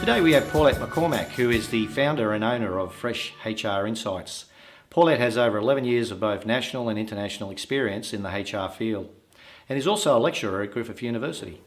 Today we have Paulette McCormack, who is the founder and owner of Fresh HR Insights. Paulette has over 11 years of both national and international experience in the HR field and is also a lecturer at Griffith University.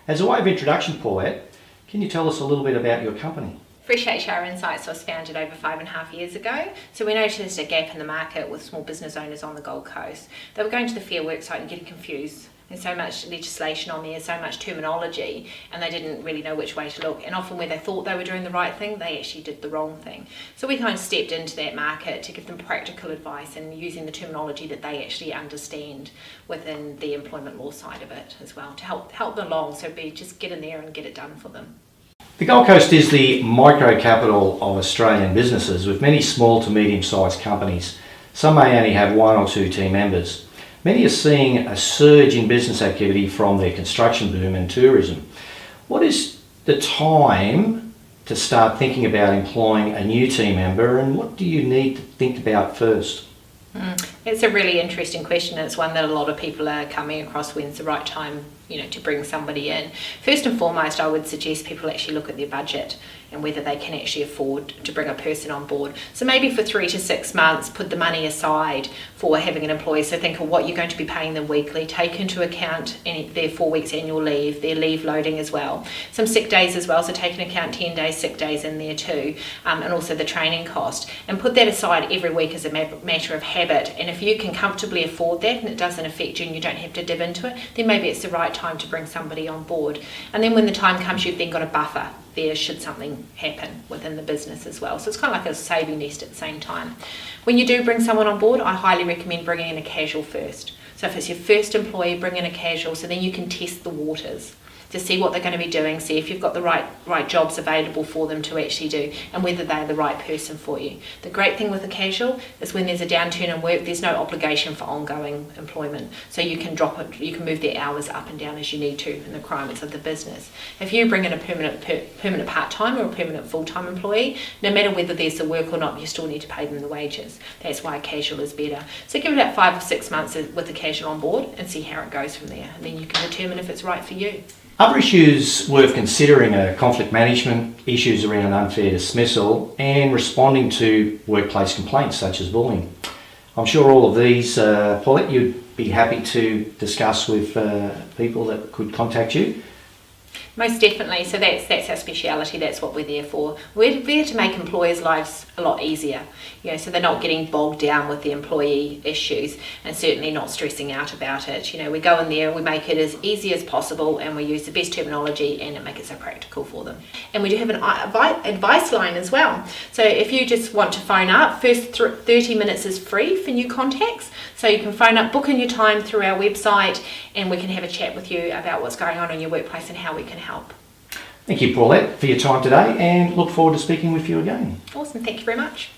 As a way of introduction, Paulette, can you tell us a little bit about your company? Fresh HR Insights was founded over 5.5 years ago, so we noticed a gap in the market with small business owners on the Gold Coast. They were going to the Fair Work site and getting confused. There's so much legislation on there, so much terminology, and they didn't really know which way to look. And often where they thought they were doing the right thing, they actually did the wrong thing. So we kind of stepped into that market to give them practical advice and using the terminology that they actually understand within the employment law side of it as well, to help them along, so just get in there and get it done for them. The Gold Coast is the micro capital of Australian businesses, with many small to medium-sized companies. Some may only have 1 or 2 team members. Many are seeing a surge in business activity from their construction boom and tourism. What is the time to start thinking about employing a new team member, and what do you need to think about first? It's a really interesting question. It's one that a lot of people are coming across. When's the right time, to bring somebody in? First and foremost, I would suggest people actually look at their budget and whether they can actually afford to bring a person on board. So maybe for 3 to 6 months, put the money aside for having an employee. So think of what you're going to be paying them weekly. Take into account their 4 weeks annual leave, their leave loading as well. Some sick days as well, so take into account 10 days sick days in there too, and also the training cost. And put that aside every week as a matter of habit. And if you can comfortably afford that and it doesn't affect you and you don't have to dive into it, then maybe it's the right time to bring somebody on board. And then when the time comes, you've then got a buffer there should something happen within the business as well. So it's kind of like a saving nest at the same time. When you do bring someone on board, I highly recommend bringing in a casual first. So if it's your first employee, bring in a casual, so then you can test the waters to see what they're going to be doing, see if you've got the right jobs available for them to actually do and whether they're the right person for you. The great thing with a casual is when there's a downturn in work, there's no obligation for ongoing employment. So you can drop it, you can move their hours up and down as you need to in the requirements of the business. If you bring in a permanent part-time or a permanent full-time employee, no matter whether there's the work or not, you still need to pay them the wages. That's why a casual is better. So give it about 5 or 6 months with a casual on board and see how it goes from there. And then you can determine if it's right for you. Other issues worth considering are conflict management, issues around unfair dismissal, and responding to workplace complaints such as bullying. I'm sure all of these, Paulette, you'd be happy to discuss with people that could contact you. Most definitely. So that's our speciality. That's what we're there for. We're there to make employers' lives a lot easier, so they're not getting bogged down with the employee issues and certainly not stressing out about it. We go in there, we make it as easy as possible, and we use the best terminology and make it so practical for them. And we do have an advice line as well. So if you just want to phone up, first 30 minutes is free for new contacts. So you can phone up, book in your time through our website, and we can have a chat with you about what's going on in your workplace and how we can help. Thank you, Paulette, for your time today, and look forward to speaking with you again. Awesome. Thank you very much.